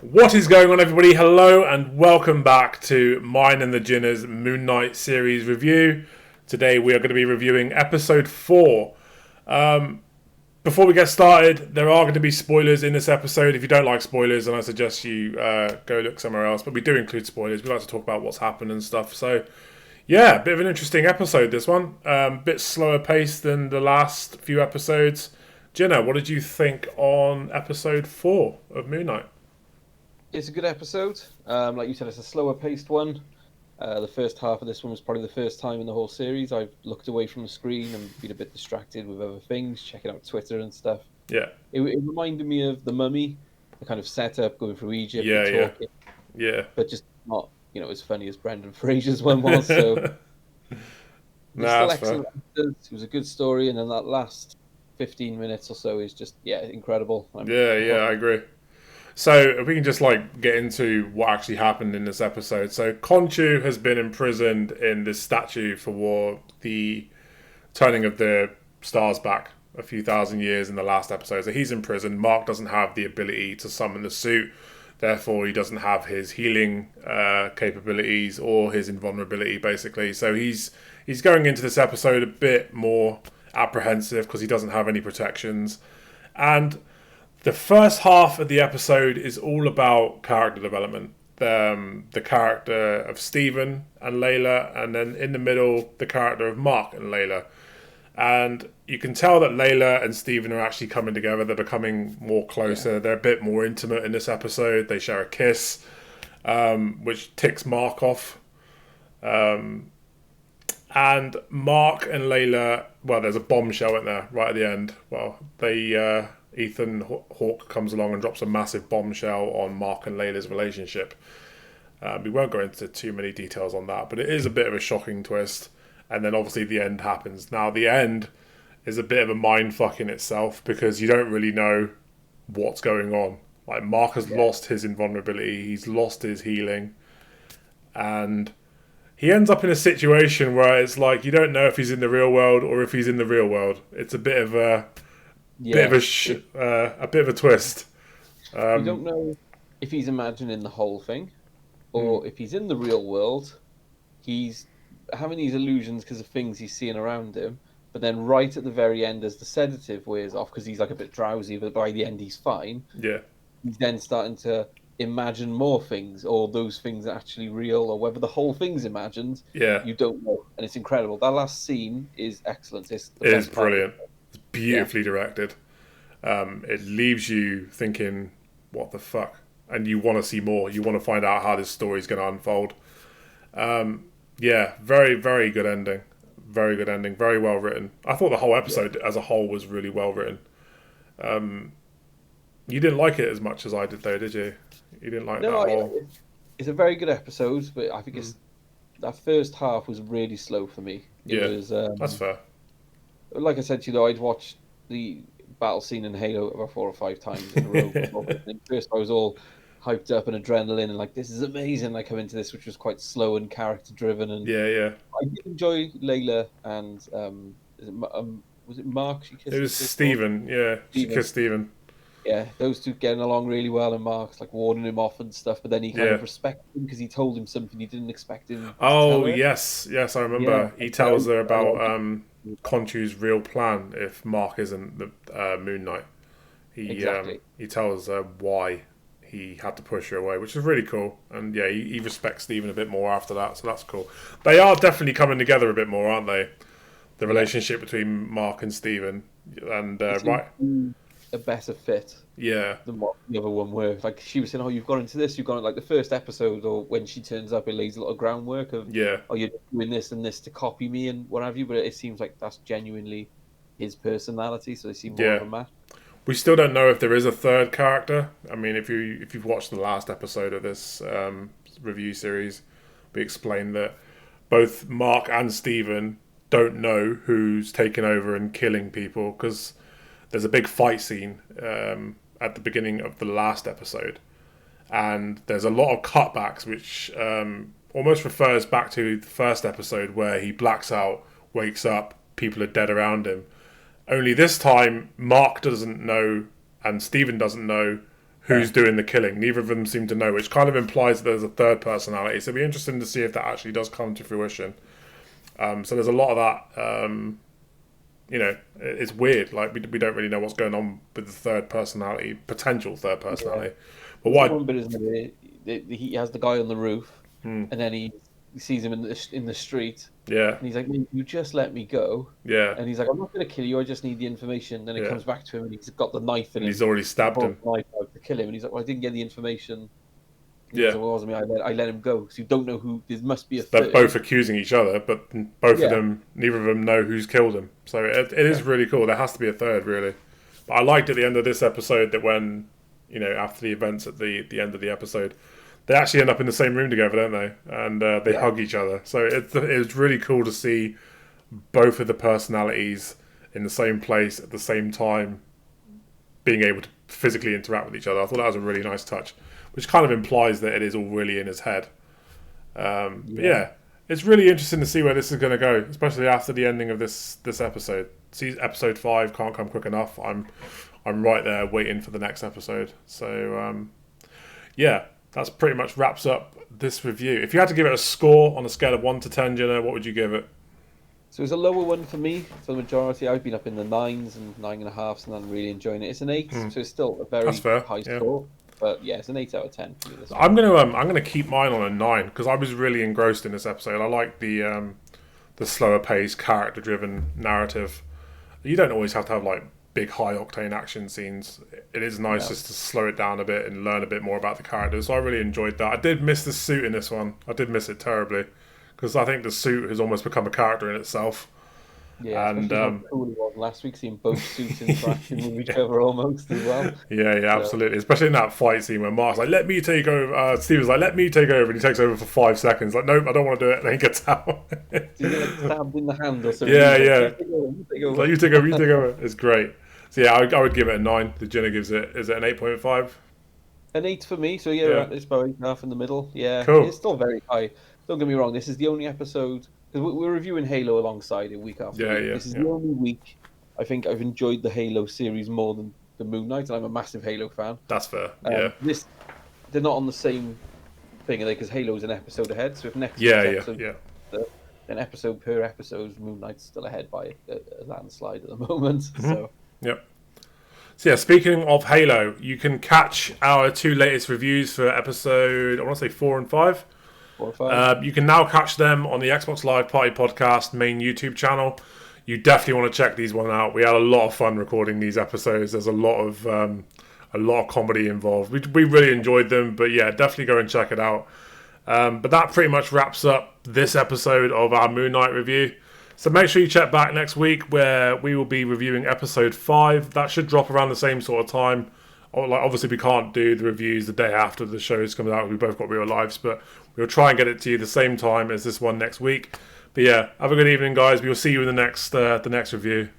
What is going on, everybody? Hello and welcome back to mine and TheGinna's Moon Knight series review. Today we are going to be reviewing episode 4. Before we get started, there are going to be spoilers in this episode. If you don't like spoilers, then I suggest you go look somewhere else. But we do include spoilers. We like to talk about what's happened and stuff. So, yeah, a bit of an interesting episode, this one. Bit slower paced than the last few episodes. Ginna, what did you think on episode 4 of Moon Knight? It's a good episode. Like you said, it's a slower paced one. The first half of this one was probably the first time in the whole series I've looked away from the screen and been a bit distracted with other things, checking out Twitter and stuff. Yeah. It reminded me of The Mummy, the kind of setup, going through Egypt Yeah, talking. Yeah. But just not, as funny as Brendan Fraser's one was. So still excellent. It was a good story, and then that last 15 minutes or so is just, incredible. I agree. So if we can just get into what actually happened in this episode. So Khonshu has been imprisoned in this statue for the turning of the stars back a few thousand years in the last episode. So he's in prison. Mark doesn't have the ability to summon the suit. Therefore, he doesn't have his healing capabilities or his invulnerability, basically. So he's going into this episode a bit more apprehensive because he doesn't have any protections. And the first half of the episode is all about character development. The character of Stephen and Layla, and then in the middle, the character of Mark and Layla. And you can tell that Layla and Stephen are actually coming together. They're becoming more closer. Yeah. They're a bit more intimate in this episode. They share a kiss, which ticks Mark off. And Mark and Layla, well, there's a bombshell in there right at the end. Well, Ethan Hawke comes along and drops a massive bombshell on Mark and Layla's relationship. We won't go into too many details on that, but it is a bit of a shocking twist. And then obviously the end happens. Now, the end is a bit of a mindfuck in itself because you don't really know what's going on. Like, Mark has lost his invulnerability, he's lost his healing, and he ends up in a situation where it's like you don't know if he's in the real world or if he's in the real world. It's a bit of a bit of a twist. You don't know if he's imagining the whole thing, or if he's in the real world. He's having these illusions because of things he's seeing around him. But then, right at the very end, as the sedative wears off, because he's a bit drowsy, but by the end he's fine. Yeah, he's then starting to imagine more things, or those things are actually real, or whether the whole thing's imagined. Yeah, you don't know, and it's incredible. That last scene is excellent. It is brilliant. It's beautifully directed. It leaves you thinking, what the fuck? And you want to see more. You want to find out how this story's going to unfold. Very, very good ending. Very good ending. Very well written. I thought the whole episode as a whole was really well written. You didn't like it as much as I did, though, did you? You didn't like that whole... It's a very good episode, but I think that first half was really slow for me. It was, that's fair. Like I said to you, I'd watched the battle scene in Halo about 4 or 5 times in a row. And first I was all hyped up and adrenaline and this is amazing. I come into this, which was quite slow and character driven. And I did enjoy Layla and was it Mark? It was Stephen. She kissed Stephen. Yeah, those two getting along really well, and Mark's warning him off and stuff. But then he kind of respected him because he told him something he didn't expect him to tell her. Yes, I remember. He tells her about Khonshu's real plan if Mark isn't the Moon Knight. He tells her why he had to push her away, which is really cool. And he respects Stephen a bit more after that, so that's cool. They are definitely coming together a bit more, aren't they? The relationship between Mark and Stephen, and a better fit than what the other one were. She was saying, you've gone into this, you've gone the first episode, or when she turns up, it lays a lot of groundwork of you're doing this and this to copy me and what have you, but it seems like that's genuinely his personality, so they seem more of a match. We still don't know if there is a third character. I mean, if you've watched the last episode of this review series, we explained that both Mark and Stephen don't know who's taken over and killing people, because there's a big fight scene at the beginning of the last episode, and there's a lot of cutbacks which almost refers back to the first episode where he blacks out, wakes up, people are dead around him. Only this time, Mark doesn't know and Stephen doesn't know who's doing the killing. Neither of them seem to know, which kind of implies that there's a third personality. So it'll be interesting to see if that actually does come to fruition. So there's a lot of that. It's weird. Like we don't really know what's going on with the third personality, potential third personality. But one bit is he has the guy on the roof, and then he sees him in the street. Yeah. And he's like, "You just let me go." Yeah. And he's like, "I'm not going to kill you. I just need the information." Then it comes back to him, and he's got the knife, and he's already stabbed him. Knife out to kill him, and he's like, "Well, I didn't get the information." Yeah. So it wasn't me. I let him go. So you don't know who. There must be a. They're both accusing each other, but both of them, neither of them know who's killed him. So it is really cool. There has to be a third, really. But I liked at the end of this episode that when, after the events at the end of the episode, they actually end up in the same room together, don't they? And they hug each other. So it was really cool to see both of the personalities in the same place at the same time, being able to physically interact with each other. I thought that was a really nice touch, which kind of implies that it is all really in his head. But yeah, it's really interesting to see where this is going to go, especially after the ending of this episode. See, episode 5 can't come quick enough. I'm right there waiting for the next episode. So that's pretty much wraps up this review. If you had to give it a score on a scale of 1 to 10, Ginna, what would you give it? So it's a lower one for me, for the majority. I've been up in the 9s and 9.5s, and I'm really enjoying it. It's an 8, so it's still a very high score. But yeah, it's an 8 out of 10 for me. I'm gonna keep mine on a 9 because I was really engrossed in this episode. I like the slower paced, character driven narrative. You don't always have to have like big high octane action scenes. It is nice just to slow it down a bit and learn a bit more about the characters. So I really enjoyed that. I did miss the suit in this one. I did miss it terribly because I think the suit has almost become a character in itself. Yeah, and how cool it was last week, seeing both suits interacting with each other almost as well. Yeah, absolutely. Especially in that fight scene where Mark's like, "Let me take over." Steve was like, "Let me take over," and he takes over for 5 seconds. Like, nope, I don't want to do it. And then he gets out. So you get like stabbed in the hand or something. Yeah. You take over. Like, you take over. It's great. So yeah, I would give it a 9. The Ginna gives it. Is it an 8.5? An 8 for me. So yeah, it's about 8.5 in the middle. Yeah, cool. It's still very high. Don't get me wrong. This is the only episode. Because we're reviewing Halo alongside it week after week. This is the only week I think I've enjoyed the Halo series more than the Moon Knight, and I'm a massive Halo fan. That's fair. They're not on the same thing, are they? Because Halo's an episode ahead. So if next episode, an episode per episode, Moon Knight's still ahead by a landslide at the moment. Mm-hmm. So yeah, speaking of Halo, you can catch our 2 latest reviews for episode, I want to say 4 and 5. You can now catch them on the Xbox Live Party Podcast main YouTube channel. You definitely want to check these one out. We had a lot of fun recording these episodes. There's a lot of comedy involved. We really enjoyed them, but yeah, definitely go and check it out. But that pretty much wraps up this episode of our Moon Knight review. So make sure you check back next week where we will be reviewing episode 5. That should drop around the same sort of time. Like, obviously, we can't do the reviews the day after the shows comes out. We both got real lives, but we'll try and get it to you the same time as this one next week. But yeah, have a good evening, guys. We'll see you in the next review.